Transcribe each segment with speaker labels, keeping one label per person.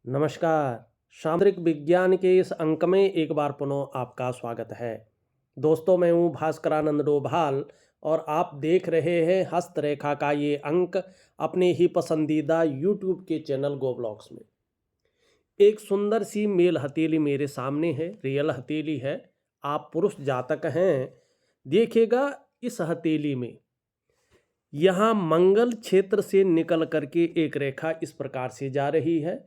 Speaker 1: नमस्कार। सामुद्रिक विज्ञान के इस अंक में एक बार पुनः आपका स्वागत है। दोस्तों, मैं हूँ भास्करानंद डोभाल और आप देख रहे हैं हस्तरेखा का ये अंक अपने ही पसंदीदा यूट्यूब के चैनल गो ब्लॉग्स में। एक सुंदर सी मेल हथेली मेरे सामने है, रियल हथेली है। आप पुरुष जातक हैं, देखिएगा इस हथेली में यहाँ मंगल क्षेत्र से निकल करके एक रेखा इस प्रकार से जा रही है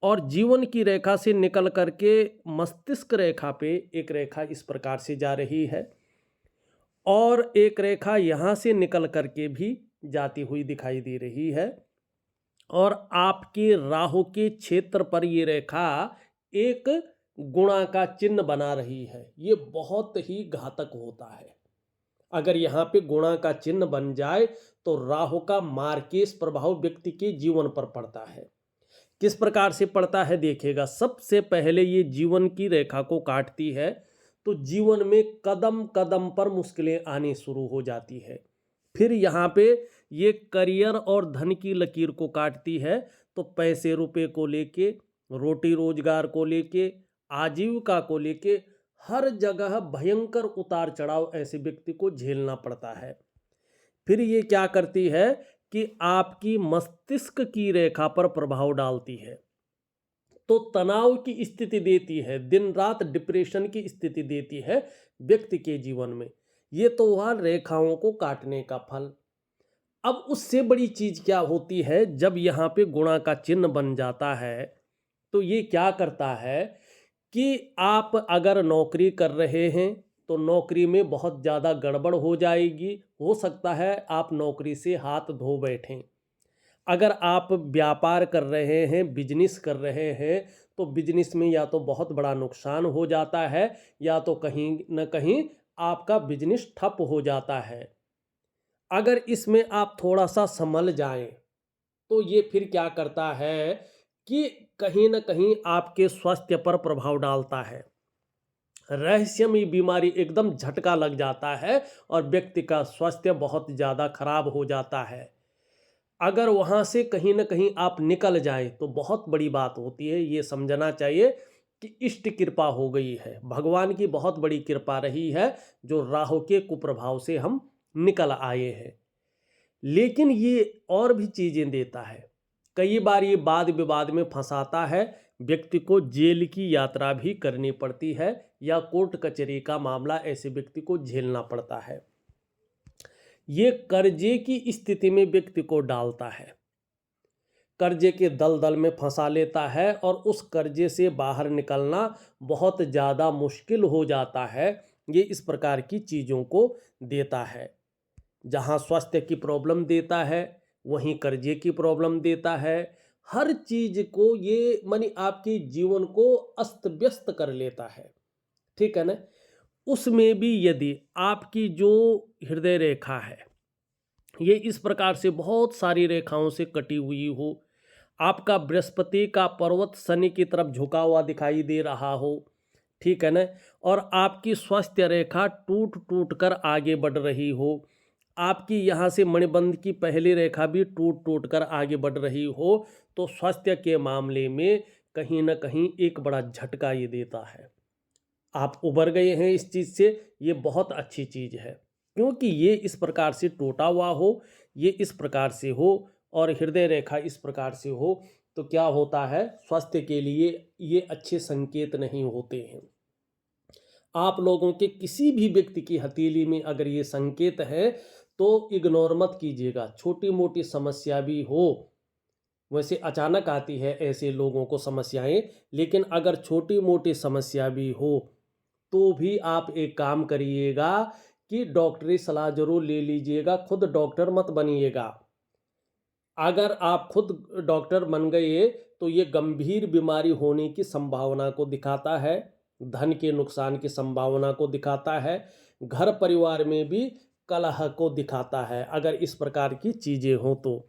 Speaker 1: और जीवन की रेखा से निकल करके मस्तिष्क रेखा पे एक रेखा इस प्रकार से जा रही है और एक रेखा यहाँ से निकल करके भी जाती हुई दिखाई दे रही है और आपके राहु के क्षेत्र पर ये रेखा एक गुणा का चिन्ह बना रही है। ये बहुत ही घातक होता है। अगर यहाँ पे गुणा का चिन्ह बन जाए तो राहु का मार्केश प्रभाव व्यक्ति के जीवन पर पड़ता है। किस प्रकार से पड़ता है देखिएगा। सबसे पहले ये जीवन की रेखा को काटती है तो जीवन में कदम कदम पर मुश्किलें आनी शुरू हो जाती है। फिर यहाँ पे ये करियर और धन की लकीर को काटती है तो पैसे रुपए को लेके, रोटी रोजगार को लेके, आजीविका को लेके हर जगह भयंकर उतार चढ़ाव ऐसे व्यक्ति को झेलना पड़ता है। फिर ये क्या करती है कि आपकी मस्तिष्क की रेखा पर प्रभाव डालती है तो तनाव की स्थिति देती है, दिन रात डिप्रेशन की स्थिति देती है व्यक्ति के जीवन में। ये तो हुआ रेखाओं को काटने का फल। अब उससे बड़ी चीज क्या होती है, जब यहाँ पे गुणा का चिन्ह बन जाता है तो ये क्या करता है कि आप अगर नौकरी कर रहे हैं तो नौकरी में बहुत ज़्यादा गड़बड़ हो जाएगी। हो सकता है आप नौकरी से हाथ धो बैठें। अगर आप व्यापार कर रहे हैं, बिजनेस कर रहे हैं तो बिजनेस में या तो बहुत बड़ा नुकसान हो जाता है या तो कहीं न कहीं आपका बिजनेस ठप हो जाता है। अगर इसमें आप थोड़ा सा संभल जाएं तो ये फिर क्या करता है कि कहीं न कहीं आपके स्वास्थ्य पर प्रभाव डालता है। रहस्यमयी बीमारी एकदम झटका लग जाता है और व्यक्ति का स्वास्थ्य बहुत ज़्यादा खराब हो जाता है। अगर वहाँ से कहीं न कहीं आप निकल जाएं तो बहुत बड़ी बात होती है। ये समझना चाहिए कि इष्ट कृपा हो गई है, भगवान की बहुत बड़ी कृपा रही है जो राहु के कुप्रभाव से हम निकल आए हैं। लेकिन ये और भी चीज़ें देता है। कई बार ये वाद विवाद में फंसाता है, व्यक्ति को जेल की यात्रा भी करनी पड़ती है या कोर्ट कचहरी का मामला ऐसे व्यक्ति को झेलना पड़ता है। ये कर्जे की स्थिति में व्यक्ति को डालता है, कर्जे के दलदल में फंसा लेता है और उस कर्जे से बाहर निकलना बहुत ज़्यादा मुश्किल हो जाता है। ये इस प्रकार की चीज़ों को देता है। जहाँ स्वास्थ्य की प्रॉब्लम देता है वहीं कर्जे की प्रॉब्लम देता है। हर चीज को ये मानी आपके जीवन को अस्त व्यस्त कर लेता है। ठीक है ना। उसमें भी यदि आपकी जो हृदय रेखा है ये इस प्रकार से बहुत सारी रेखाओं से कटी हुई हो, आपका बृहस्पति का पर्वत शनि की तरफ झुका हुआ दिखाई दे रहा हो, ठीक है ना, और आपकी स्वास्थ्य रेखा टूट टूट कर आगे बढ़ रही हो, आपकी यहाँ से मणिबंध की पहली रेखा भी टूट टूट कर आगे बढ़ रही हो, तो स्वास्थ्य के मामले में कहीं ना कहीं एक बड़ा झटका ये देता है। आप उबर गए हैं इस चीज़ से, ये बहुत अच्छी चीज़ है क्योंकि ये इस प्रकार से टूटा हुआ हो, ये इस प्रकार से हो और हृदय रेखा इस प्रकार से हो तो क्या होता है, स्वास्थ्य के लिए ये अच्छे संकेत नहीं होते हैं। आप लोगों के किसी भी व्यक्ति की हथेली में अगर ये संकेत है तो इग्नोर मत कीजिएगा। छोटी मोटी समस्या भी हो, वैसे अचानक आती है ऐसे लोगों को समस्याएं, लेकिन अगर छोटी मोटी समस्या भी हो तो भी आप एक काम करिएगा कि डॉक्टरी सलाह जरूर ले लीजिएगा। खुद डॉक्टर मत बनिएगा। अगर आप खुद डॉक्टर बन गए तो ये गंभीर बीमारी होने की संभावना को दिखाता है, धन के नुकसान की संभावना को दिखाता है, घर परिवार में भी कलह को दिखाता है। अगर इस प्रकार की चीज़ें हों तो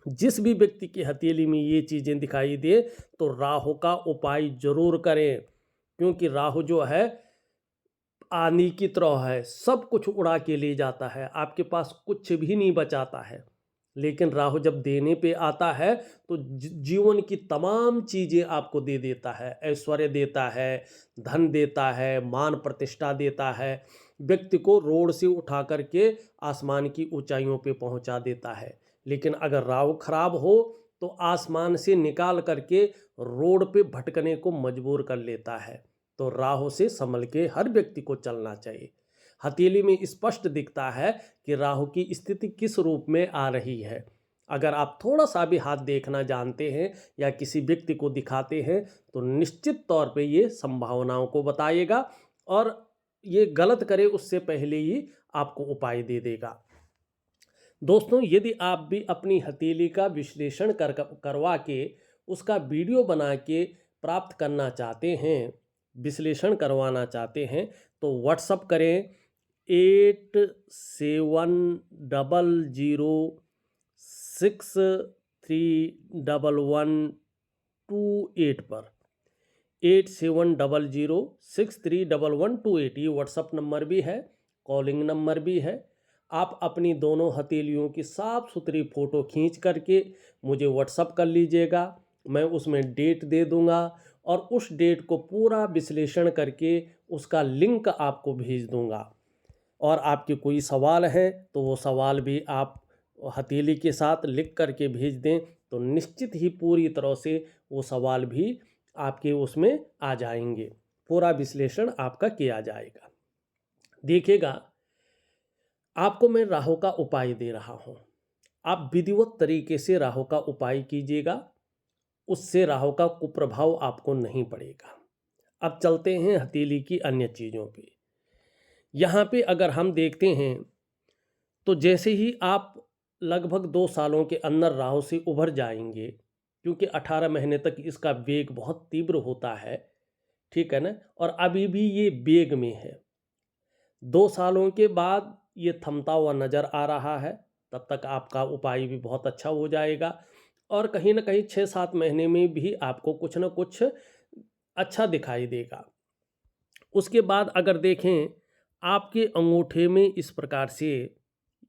Speaker 1: जिस भी व्यक्ति की हथेली में ये चीज़ें दिखाई दे तो राहु का उपाय जरूर करें, क्योंकि राहु जो है आंधी की तरह है, सब कुछ उड़ा के ले जाता है, आपके पास कुछ भी नहीं बचाता है। लेकिन राहु जब देने पे आता है तो जीवन की तमाम चीज़ें आपको दे देता है। ऐश्वर्य देता है, धन देता है, मान प्रतिष्ठा देता है, व्यक्ति को रोड से उठा करके आसमान की ऊंचाइयों पे पहुंचा देता है। लेकिन अगर राहु खराब हो तो आसमान से निकाल करके रोड पे भटकने को मजबूर कर लेता है। तो राहु से संभल के हर व्यक्ति को चलना चाहिए। हथेली में स्पष्ट दिखता है कि राहु की स्थिति किस रूप में आ रही है। अगर आप थोड़ा सा भी हाथ देखना जानते हैं या किसी व्यक्ति को दिखाते हैं तो निश्चित तौर पे ये संभावनाओं को बताएगा और ये गलत करे उससे पहले ही आपको उपाय दे देगा। दोस्तों, यदि आप भी अपनी हथेली का विश्लेषण करवा के उसका वीडियो बना के प्राप्त करना चाहते हैं, विश्लेषण करवाना चाहते हैं, तो व्हाट्सअप करें 8700631128 पर। 8700631128 ये व्हाट्सअप नंबर भी है, कॉलिंग नंबर भी है। आप अपनी दोनों हथेलियों की साफ सुथरी फ़ोटो खींच करके मुझे व्हाट्सअप कर लीजिएगा। मैं उसमें डेट दे दूंगा और उस डेट को पूरा विश्लेषण करके उसका लिंक आपको भेज दूंगा। और आपके कोई सवाल है तो वो सवाल भी आप हथेली के साथ लिख करके भेज दें तो निश्चित ही पूरी तरह से वो सवाल भी आपके उसमें आ जाएंगे। पूरा विश्लेषण आपका किया जाएगा। देखिएगा, आपको मैं राहु का उपाय दे रहा हूँ। आप विधिवत तरीके से राहु का उपाय कीजिएगा, उससे राहु का कुप्रभाव आपको नहीं पड़ेगा। अब चलते हैं हथेली की अन्य चीज़ों पे। यहाँ पे अगर हम देखते हैं तो जैसे ही आप लगभग 2 सालों के अंदर राहु से उभर जाएंगे, क्योंकि 18 महीने तक इसका वेग बहुत तीव्र होता है, ठीक है ना, और अभी भी ये वेग में है। 2 सालों के बाद ये थमता हुआ नज़र आ रहा है, तब तक आपका उपाय भी बहुत अच्छा हो जाएगा और कहीं ना कहीं 6-7 महीने में भी आपको कुछ ना कुछ अच्छा दिखाई देगा। उसके बाद अगर देखें, आपके अंगूठे में इस प्रकार से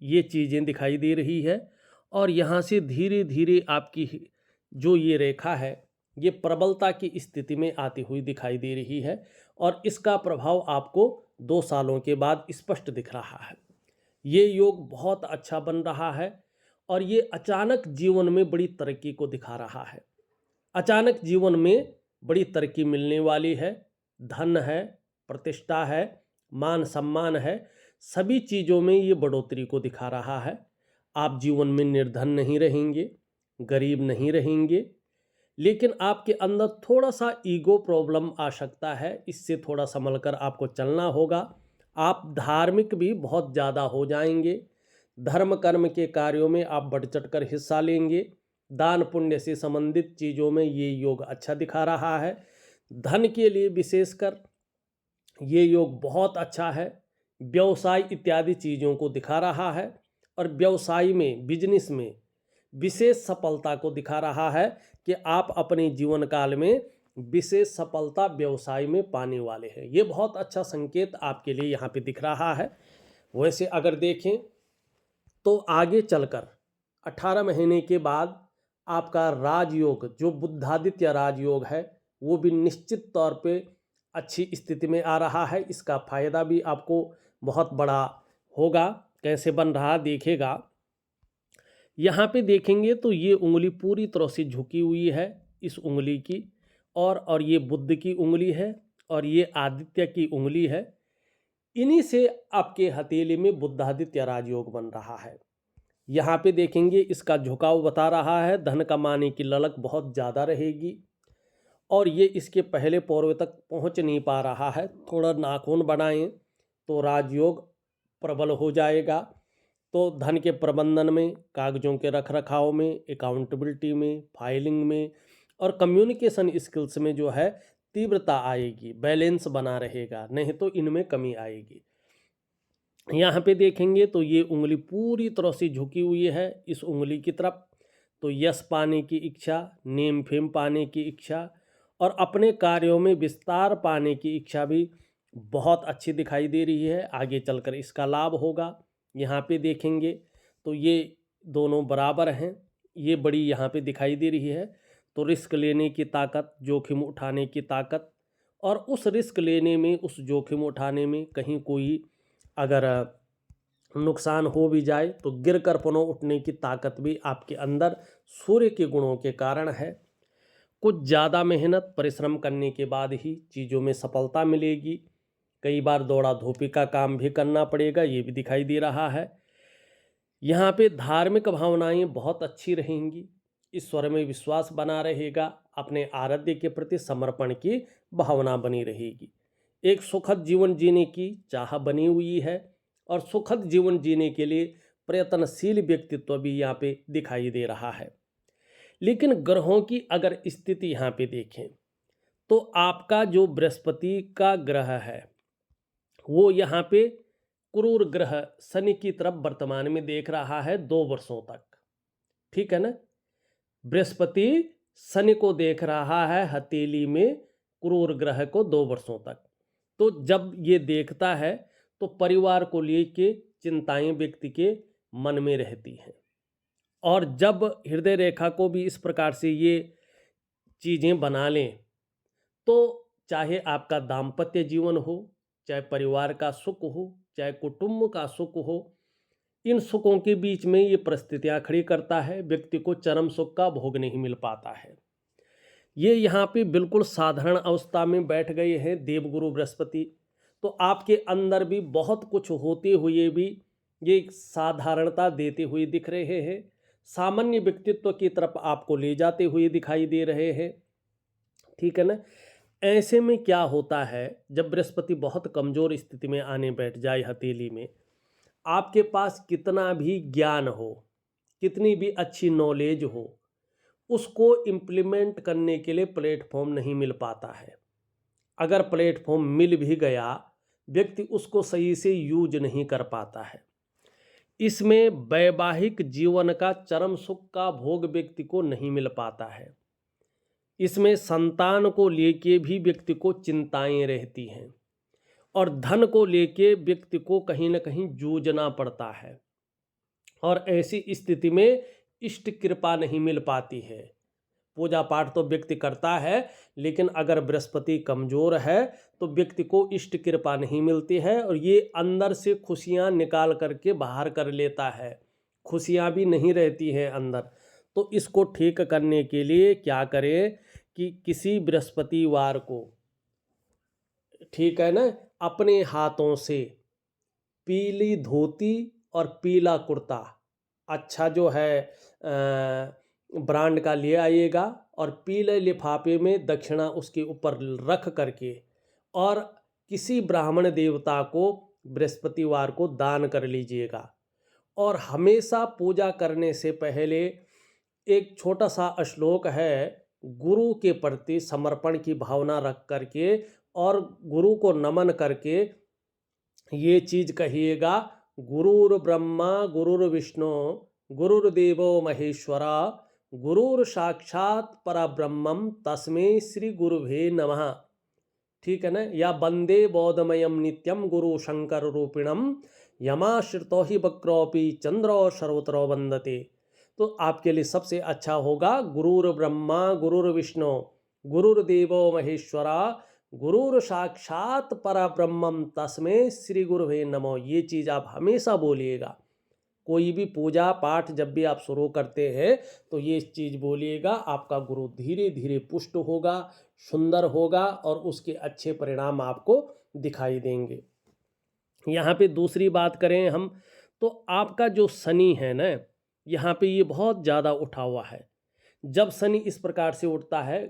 Speaker 1: ये चीज़ें दिखाई दे रही है और यहाँ से धीरे धीरे आपकी जो ये रेखा है ये प्रबलता की स्थिति में आती हुई दिखाई दे रही है और इसका प्रभाव आपको 2 सालों के बाद स्पष्ट दिख रहा है। ये योग बहुत अच्छा बन रहा है और ये अचानक जीवन में बड़ी तरक्की को दिखा रहा है। अचानक जीवन में बड़ी तरक्की मिलने वाली है। धन है, प्रतिष्ठा है, मान सम्मान है, सभी चीज़ों में ये बढ़ोतरी को दिखा रहा है। आप जीवन में निर्धन नहीं रहेंगे, गरीब नहीं रहेंगे, लेकिन आपके अंदर थोड़ा सा ईगो प्रॉब्लम आ सकता है। इससे थोड़ा संभल कर आपको चलना होगा। आप धार्मिक भी बहुत ज़्यादा हो जाएंगे। धर्म कर्म के कार्यों में आप बढ़ चढ़ कर हिस्सा लेंगे। दान पुण्य से संबंधित चीज़ों में ये योग अच्छा दिखा रहा है। धन के लिए विशेषकर ये योग बहुत अच्छा है। व्यवसाय इत्यादि चीज़ों को दिखा रहा है और व्यवसाय में, बिजनेस में विशेष सफलता को दिखा रहा है कि आप अपने जीवन काल में विशेष सफलता व्यवसाय में पाने वाले हैं। ये बहुत अच्छा संकेत आपके लिए यहाँ पे दिख रहा है। वैसे अगर देखें तो आगे चलकर 18 महीने के बाद आपका राजयोग, जो बुद्धादित्य राजयोग है, वो भी निश्चित तौर पे अच्छी स्थिति में आ रहा है। इसका फायदा भी आपको बहुत बड़ा होगा। कैसे बन रहा देखिएगा। यहाँ पे देखेंगे तो ये उंगली पूरी तरह से झुकी हुई है इस उंगली की, और ये बुध की उंगली है और ये आदित्य की उंगली है। इन्हीं से आपके हथेली में बुद्धादित्य राजयोग बन रहा है। यहाँ पे देखेंगे इसका झुकाव बता रहा है धन कमाने की ललक बहुत ज़्यादा रहेगी और ये इसके पहले पौरवे तक पहुँच नहीं पा रहा है। थोड़ा नाखून बनाएं तो राजयोग प्रबल हो जाएगा। तो धन के प्रबंधन में, कागजों के रख रखाव में, अकाउंटेबिलिटी में, फाइलिंग में और कम्युनिकेशन स्किल्स में जो है तीव्रता आएगी, बैलेंस बना रहेगा, नहीं तो इनमें कमी आएगी। यहाँ पे देखेंगे तो ये उंगली पूरी तरह से झुकी हुई है इस उंगली की तरफ। तो यश पाने की इच्छा, नेम फेम पाने की इच्छा और अपने कार्यों में विस्तार पाने की इच्छा भी बहुत अच्छी दिखाई दे रही है। आगे चलकर इसका लाभ होगा। यहाँ पे देखेंगे तो ये दोनों बराबर हैं, ये बड़ी यहाँ पे दिखाई दे रही है। तो रिस्क लेने की ताकत, जोखिम उठाने की ताकत, और उस रिस्क लेने में, उस जोखिम उठाने में कहीं कोई अगर नुकसान हो भी जाए तो गिर कर पुनः उठने की ताकत भी आपके अंदर सूर्य के गुणों के कारण है। कुछ ज़्यादा मेहनत परिश्रम करने के बाद ही चीज़ों में सफलता मिलेगी। कई बार दौड़ा धूपी का काम भी करना पड़ेगा, ये भी दिखाई दे रहा है। यहाँ पे धार्मिक भावनाएं बहुत अच्छी रहेंगी, ईश्वर में विश्वास बना रहेगा, अपने आराध्य के प्रति समर्पण की भावना बनी रहेगी। एक सुखद जीवन जीने की चाह बनी हुई है और सुखद जीवन जीने के लिए प्रयत्नशील व्यक्तित्व भी यहाँ पे दिखाई दे रहा है। लेकिन ग्रहों की अगर स्थिति यहाँ पे देखें तो आपका जो बृहस्पति का ग्रह है वो यहाँ पे क्रूर ग्रह शनि की तरफ वर्तमान में देख रहा है 2 वर्षों तक, ठीक है ना। बृहस्पति शनि को देख रहा है हथेली में, क्रूर ग्रह को 2 वर्षों तक। तो जब ये देखता है तो परिवार को लेके चिंताएं व्यक्ति के मन में रहती हैं, और जब हृदय रेखा को भी इस प्रकार से ये चीज़ें बना लें तो चाहे आपका दाम्पत्य जीवन हो, चाहे परिवार का सुख हो, चाहे कुटुंब का सुख हो, इन सुखों के बीच में ये परिस्थितियां खड़ी करता है, व्यक्ति को चरम सुख का भोग नहीं मिल पाता है। ये यहाँ पे बिल्कुल साधारण अवस्था में बैठ गए हैं देवगुरु बृहस्पति, तो आपके अंदर भी बहुत कुछ होते हुए भी ये साधारणता देते हुए दिख रहे हैं, सामान्य व्यक्तित्व की तरफ आपको ले जाते हुए दिखाई दे रहे हैं, ठीक है ना। ऐसे में क्या होता है, जब बृहस्पति बहुत कमज़ोर स्थिति में आने बैठ जाए हथेली में, आपके पास कितना भी ज्ञान हो, कितनी भी अच्छी नॉलेज हो, उसको इम्प्लीमेंट करने के लिए प्लेटफॉर्म नहीं मिल पाता है। अगर प्लेटफॉर्म मिल भी गया, व्यक्ति उसको सही से यूज नहीं कर पाता है। इसमें वैवाहिक जीवन का चरम सुख का भोग व्यक्ति को नहीं मिल पाता है। इसमें संतान को लेके भी व्यक्ति को चिंताएं रहती हैं, और धन को लेके व्यक्ति को कहीं ना कहीं जूझना पड़ता है, और ऐसी स्थिति में इष्ट कृपा नहीं मिल पाती है। पूजा पाठ तो व्यक्ति करता है, लेकिन अगर बृहस्पति कमज़ोर है तो व्यक्ति को इष्ट कृपा नहीं मिलती है, और ये अंदर से खुशियां निकाल करके बाहर कर लेता है, खुशियां भी नहीं रहती हैं अंदर। तो इसको ठीक करने के लिए क्या करें कि किसी बृहस्पतिवार को, ठीक है ना, अपने हाथों से पीली धोती और पीला कुर्ता अच्छा जो है ब्रांड का ले आइएगा, और पीले लिफाफे में दक्षिणा उसके ऊपर रख करके और किसी ब्राह्मण देवता को बृहस्पतिवार को दान कर लीजिएगा। और हमेशा पूजा करने से पहले एक छोटा सा श्लोक है, गुरु के प्रति समर्पण की भावना रख करके और गुरु को नमन करके ये चीज़ कहिएगा, गुरुर ब्रह्मा गुरुर्विष्णु गुरुर्देवो महेश्वरा गुरुर साक्षात परब्रह्मम तस्मै श्री गुरुभे नमः, ठीक है ना। या वंदे बोधमयम नित्यम गुरु शंकर रूपिणम यमाश्रितो ही वक्रोपि चंद्रो सर्वतो वंदते। तो आपके लिए सबसे अच्छा होगा गुरुर ब्रह्मा गुरुर्विष्णु गुरुर्देवो महेश्वरा गुरुर साक्षात परब्रह्मम तस्मै श्री गुरुवे नमो। ये चीज़ आप हमेशा बोलिएगा। कोई भी पूजा पाठ जब भी आप शुरू करते हैं तो ये चीज़ बोलिएगा, आपका गुरु धीरे धीरे पुष्ट होगा, सुंदर होगा, और उसके अच्छे परिणाम आपको दिखाई देंगे। यहाँ पे दूसरी बात करें हम, तो आपका जो शनि है ना, यहाँ पे ये बहुत ज़्यादा उठा हुआ है। जब शनि इस प्रकार से उठता है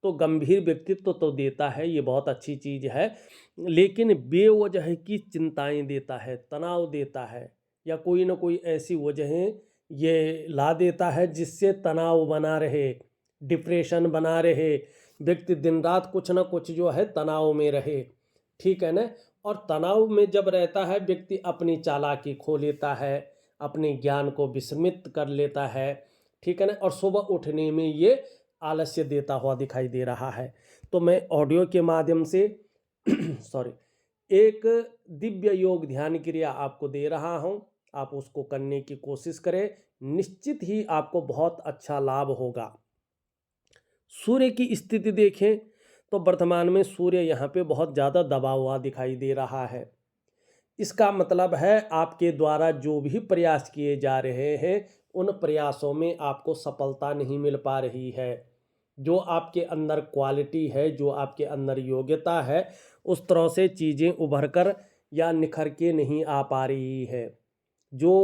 Speaker 1: तो गंभीर व्यक्तित्व तो देता है, ये बहुत अच्छी चीज़ है, लेकिन बेवजह की चिंताएं देता है, तनाव देता है, या कोई ना कोई ऐसी वजहें ये ला देता है जिससे तनाव बना रहे, डिप्रेशन बना रहे, व्यक्ति दिन रात कुछ ना कुछ जो है तनाव में रहे, ठीक है ना। और तनाव में जब रहता है व्यक्ति अपनी चालाकी खो लेता है, अपने ज्ञान को विस्मृत कर लेता है, ठीक है ना, और सुबह उठने में ये आलस्य देता हुआ दिखाई दे रहा है। तो मैं ऑडियो के माध्यम से सॉरी एक दिव्य योग ध्यान क्रिया आपको दे रहा हूँ। आप उसको करने की कोशिश करें, निश्चित ही आपको बहुत अच्छा लाभ होगा। सूर्य की स्थिति देखें तो वर्तमान में सूर्य यहाँ पे बहुत ज़्यादा दबा हुआ दिखाई दे रहा है। इसका मतलब है आपके द्वारा जो भी प्रयास किए जा रहे हैं उन प्रयासों में आपको सफलता नहीं मिल पा रही है। जो आपके अंदर क्वालिटी है, जो आपके अंदर योग्यता है, उस तरह से चीज़ें उभर कर या निखर के नहीं आ पा रही है। जो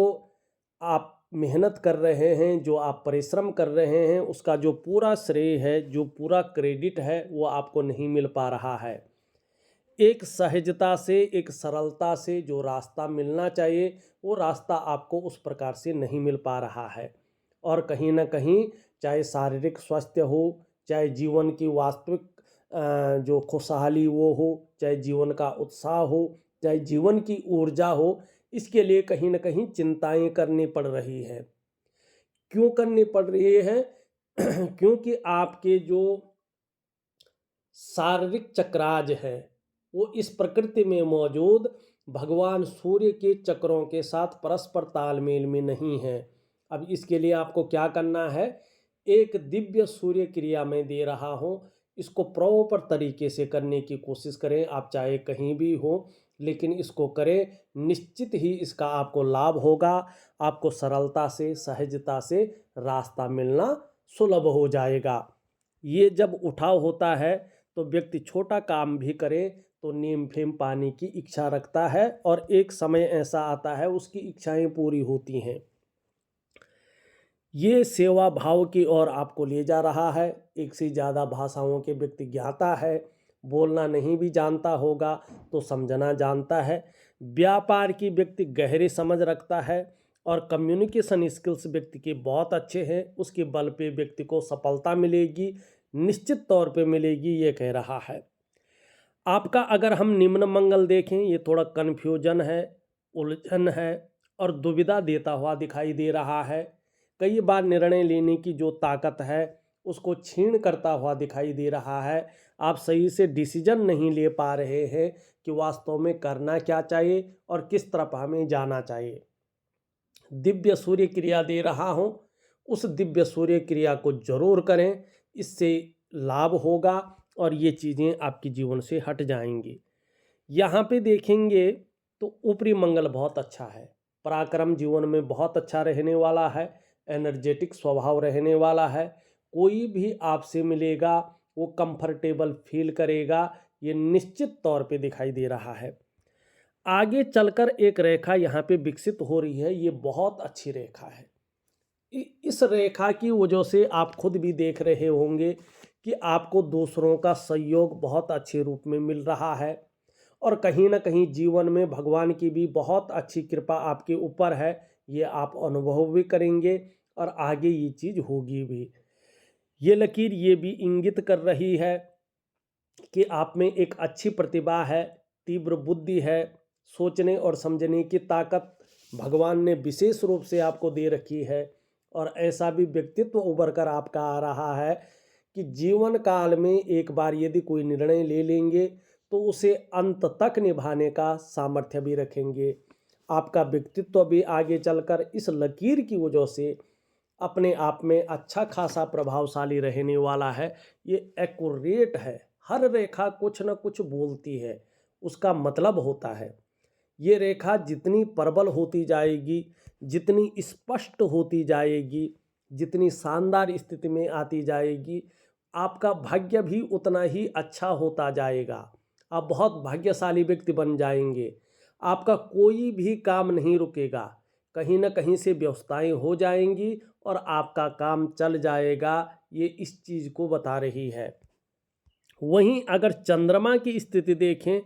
Speaker 1: आप मेहनत कर रहे हैं, जो आप परिश्रम कर रहे हैं, उसका जो पूरा श्रेय है, जो पूरा क्रेडिट है, वो आपको नहीं मिल पा रहा है। एक सहजता से, एक सरलता से जो रास्ता मिलना चाहिए, वो रास्ता आपको उस प्रकार से नहीं मिल पा रहा है। और कहीं न कहीं चाहे शारीरिक स्वास्थ्य हो, चाहे जीवन की वास्तविक जो खुशहाली वो हो, चाहे जीवन का उत्साह हो, चाहे जीवन की ऊर्जा हो, इसके लिए कहीं न कहीं चिंताएँ करनी पड़ रही है। क्यों करनी पड़ रही है? क्योंकि आपके जो शारीरिक चक्राज है, वो इस प्रकृति में मौजूद भगवान सूर्य के चक्रों के साथ परस्पर तालमेल में नहीं है। अब इसके लिए आपको क्या करना है? एक दिव्य सूर्य क्रिया मैं दे रहा हूँ, इसको प्रॉपर तरीके से करने की कोशिश करें। आप चाहे कहीं भी हो, लेकिन इसको करें, निश्चित ही इसका आपको लाभ होगा। आपको सरलता से, सहजता से रास्ता मिलना सुलभ हो जाएगा। ये जब उठाव होता है तो व्यक्ति छोटा काम भी करे तो नीम फेम पाने की इच्छा रखता है, और एक समय ऐसा आता है उसकी इच्छाएं पूरी होती हैं। ये सेवा भाव की ओर आपको ले जा रहा है। एक से ज़्यादा भाषाओं के व्यक्ति ज्ञाता है, बोलना नहीं भी जानता होगा तो समझना जानता है। व्यापार की व्यक्ति गहरी समझ रखता है, और कम्युनिकेशन स्किल्स व्यक्ति के बहुत अच्छे हैं। उसके बल पे व्यक्ति को सफलता मिलेगी, निश्चित तौर पे मिलेगी, ये कह रहा है। आपका अगर हम निम्न मंगल देखें, ये थोड़ा कन्फ्यूजन है, उलझन है और दुविधा देता हुआ दिखाई दे रहा है। कई बार निर्णय लेने की जो ताकत है उसको छीन करता हुआ दिखाई दे रहा है। आप सही से डिसीजन नहीं ले पा रहे हैं कि वास्तव में करना क्या चाहिए और किस तरफ हमें जाना चाहिए। दिव्य सूर्य क्रिया दे रहा हूँ, उस दिव्य सूर्य क्रिया को जरूर करें, इससे लाभ होगा और ये चीज़ें आपके जीवन से हट जाएंगी। यहाँ पे देखेंगे तो ऊपरी मंगल बहुत अच्छा है, पराक्रम जीवन में बहुत अच्छा रहने वाला है, एनर्जेटिक स्वभाव रहने वाला है। कोई भी आपसे मिलेगा वो कंफर्टेबल फील करेगा, ये निश्चित तौर पे दिखाई दे रहा है। आगे चलकर एक रेखा यहाँ पे विकसित हो रही है, ये बहुत अच्छी रेखा है। इस रेखा की वजह से आप खुद भी देख रहे होंगे कि आपको दूसरों का सहयोग बहुत अच्छे रूप में मिल रहा है, और कहीं ना कहीं जीवन में भगवान की भी बहुत अच्छी कृपा आपके ऊपर है। ये आप अनुभव भी करेंगे और आगे ये चीज़ होगी भी। ये लकीर ये भी इंगित कर रही है कि आप में एक अच्छी प्रतिभा है, तीव्र बुद्धि है, सोचने और समझने की ताकत भगवान ने विशेष रूप से आपको दे रखी है। और ऐसा भी व्यक्तित्व उभर कर आपका आ रहा है कि जीवन काल में एक बार यदि कोई निर्णय ले लेंगे तो उसे अंत तक निभाने का सामर्थ्य भी रखेंगे। आपका व्यक्तित्व भी आगे चलकर इस लकीर की वजह से अपने आप में अच्छा खासा प्रभावशाली रहने वाला है। ये एक्यूरेट है, हर रेखा कुछ न कुछ बोलती है, उसका मतलब होता है। ये रेखा जितनी प्रबल होती जाएगी, जितनी स्पष्ट होती जाएगी, जितनी शानदार स्थिति में आती जाएगी, आपका भाग्य भी उतना ही अच्छा होता जाएगा। आप बहुत भाग्यशाली व्यक्ति बन जाएंगे। आपका कोई भी काम नहीं रुकेगा, कहीं ना कहीं से व्यवस्थाएं हो जाएंगी और आपका काम चल जाएगा। ये इस चीज़ को बता रही है। वहीं अगर चंद्रमा की स्थिति देखें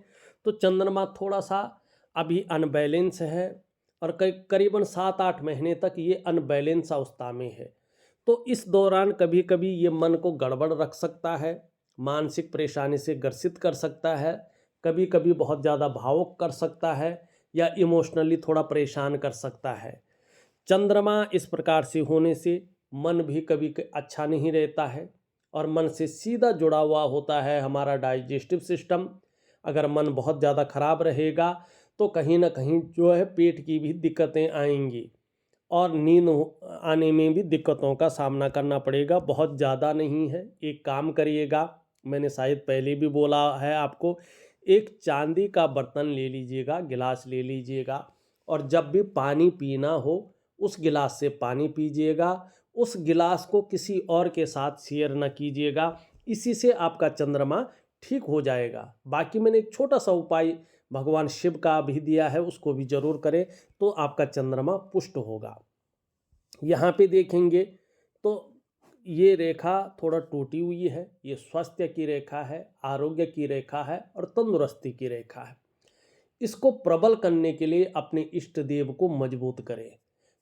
Speaker 1: तो चंद्रमा थोड़ा सा अभी अनबैलेंस है, और करीबन 7-8 महीने तक ये अनबैलेंस अवस्था में है। तो इस दौरान कभी कभी ये मन को गड़बड़ रख सकता है, मानसिक परेशानी से ग्रसित कर सकता है, कभी कभी बहुत ज़्यादा भावुक कर सकता है, या इमोशनली थोड़ा परेशान कर सकता है। चंद्रमा इस प्रकार से होने से मन भी कभी अच्छा नहीं रहता है, और मन से सीधा जुड़ा हुआ होता है हमारा डाइजेस्टिव सिस्टम। अगर मन बहुत ज़्यादा खराब रहेगा तो कहीं ना कहीं जो है पेट की भी दिक्कतें आएंगी और नींद आने में भी दिक्कतों का सामना करना पड़ेगा। बहुत ज़्यादा नहीं है, एक काम करिएगा, मैंने शायद पहले भी बोला है आपको, एक चांदी का बर्तन ले लीजिएगा, गिलास ले लीजिएगा, और जब भी पानी पीना हो उस गिलास से पानी पीजिएगा। उस गिलास को किसी और के साथ शेयर न कीजिएगा, इसी से आपका चंद्रमा ठीक हो जाएगा। बाकी मैंने एक छोटा सा उपाय भगवान शिव का भी दिया है, उसको भी जरूर करें तो आपका चंद्रमा पुष्ट होगा। यहाँ पे देखेंगे तो ये रेखा थोड़ा टूटी हुई है, ये स्वास्थ्य की रेखा है, आरोग्य की रेखा है और तंदुरुस्ती की रेखा है। इसको प्रबल करने के लिए अपने इष्ट देव को मजबूत करें,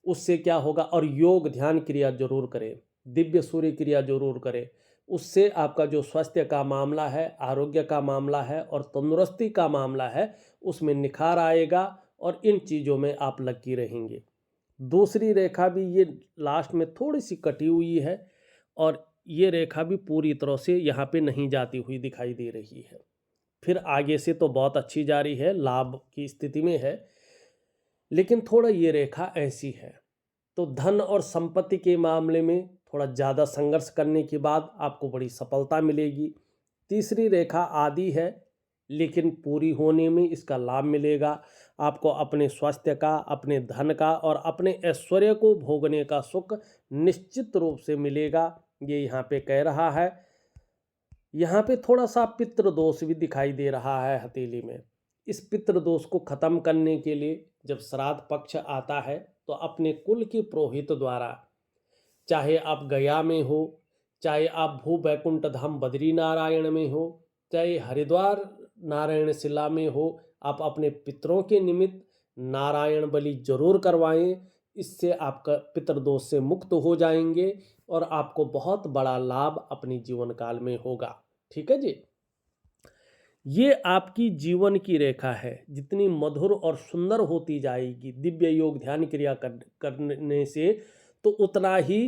Speaker 1: उससे क्या होगा, और योग ध्यान क्रिया जरूर करें, दिव्य सूर्य क्रिया जरूर करें। उससे आपका जो स्वास्थ्य का मामला है, आरोग्य का मामला है और तंदुरुस्ती का मामला है, उसमें निखार आएगा और इन चीज़ों में आप लगी रहेंगे। दूसरी रेखा भी ये लास्ट में थोड़ी सी कटी हुई है और ये रेखा भी पूरी तरह से यहाँ पे नहीं जाती हुई दिखाई दे रही है। फिर आगे से तो बहुत अच्छी जा रही है, लाभ की स्थिति में है, लेकिन थोड़ा ये रेखा ऐसी है। तो धन और संपत्ति के मामले में थोड़ा ज़्यादा संघर्ष करने के बाद आपको बड़ी सफलता मिलेगी। तीसरी रेखा आदि है, लेकिन पूरी होने में इसका लाभ मिलेगा। आपको अपने स्वास्थ्य का, अपने धन का और अपने ऐश्वर्य को भोगने का सुख निश्चित रूप से मिलेगा, ये यहाँ पे कह रहा है। यहाँ पे थोड़ा सा पितृदोष भी दिखाई दे रहा है हथेली में। इस पितृदोष को खत्म करने के लिए जब श्राद्ध पक्ष आता है तो अपने कुल के पुरोहित द्वारा, चाहे आप गया में हो, चाहे आप भू बैकुंठ धाम बद्री नारायण में हो, चाहे हरिद्वार नारायण शिला में हो, आप अपने पितरों के निमित्त नारायण बलि जरूर करवाएं। इससे आपका पितृदोष से मुक्त हो जाएंगे और आपको बहुत बड़ा लाभ अपने जीवन काल में होगा। ठीक है जी। ये आपकी जीवन की रेखा है, जितनी मधुर और सुंदर होती जाएगी दिव्य योग ध्यान क्रिया करने से, तो उतना ही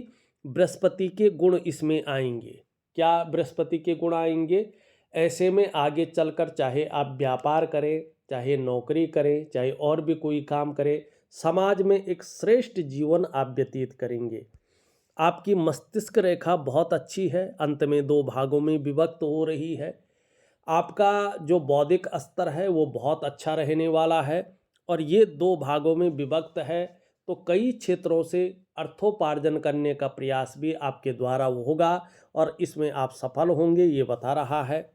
Speaker 1: बृहस्पति के गुण इसमें आएंगे। क्या बृहस्पति के गुण आएंगे? ऐसे में आगे चलकर चाहे आप व्यापार करें, चाहे नौकरी करें, चाहे और भी कोई काम करें, समाज में एक श्रेष्ठ जीवन आप व्यतीत करेंगे। आपकी मस्तिष्क रेखा बहुत अच्छी है, अंत में 2 भागों में विभक्त हो रही है। आपका जो बौद्धिक स्तर है वो बहुत अच्छा रहने वाला है और ये 2 भागों में विभक्त है, तो कई क्षेत्रों से अर्थोपार्जन करने का प्रयास भी आपके द्वारा होगा और इसमें आप सफल होंगे, ये बता रहा है।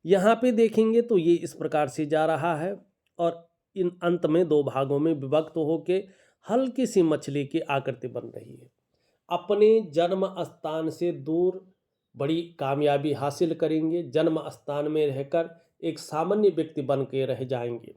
Speaker 1: यहाँ पे देखेंगे तो ये इस प्रकार से जा रहा है और इन अंत में 2 भागों में विभक्त होके हल्की सी मछली की आकृति बन रही है। अपने जन्म स्थान से दूर बड़ी कामयाबी हासिल करेंगे, जन्म स्थान में रहकर एक सामान्य व्यक्ति बन के रह जाएंगे।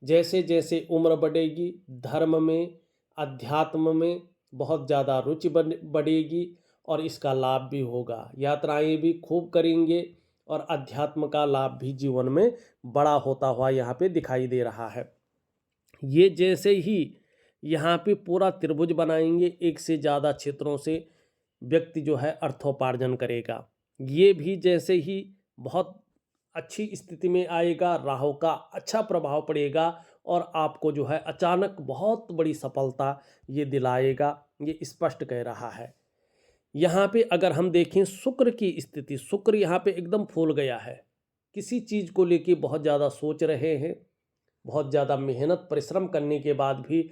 Speaker 1: जैसे जैसे उम्र बढ़ेगी, धर्म में, अध्यात्म में बहुत ज़्यादा रुचि बढ़ेगी और इसका लाभ भी होगा। यात्राएं भी खूब करेंगे और अध्यात्म का लाभ भी जीवन में बड़ा होता हुआ यहाँ पे दिखाई दे रहा है। ये जैसे ही यहाँ पे पूरा त्रिभुज बनाएंगे, एक से ज़्यादा क्षेत्रों से व्यक्ति जो है अर्थोपार्जन करेगा। ये भी जैसे ही बहुत अच्छी स्थिति में आएगा, राहु का अच्छा प्रभाव पड़ेगा और आपको जो है अचानक बहुत बड़ी सफलता ये दिलाएगा, ये स्पष्ट कह रहा है। यहाँ पे अगर हम देखें शुक्र की स्थिति, शुक्र यहाँ पे एकदम फूल गया है। किसी चीज़ को लेके बहुत ज़्यादा सोच रहे हैं, बहुत ज़्यादा मेहनत परिश्रम करने के बाद भी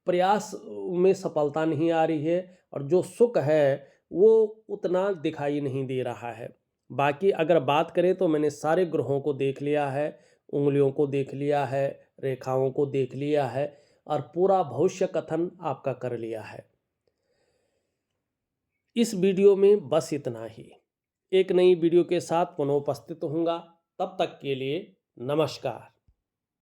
Speaker 1: प्रयास में सफलता नहीं आ रही है और जो सुख है वो उतना दिखाई नहीं दे रहा है। बाकी अगर बात करें तो मैंने सारे ग्रहों को देख लिया है, उंगलियों को देख लिया है, रेखाओं को देख लिया है और पूरा भविष्य कथन आपका कर लिया है। इस वीडियो में बस इतना ही। एक नई वीडियो के साथ पुनः उपस्थित होऊंगा, तब तक के लिए नमस्कार।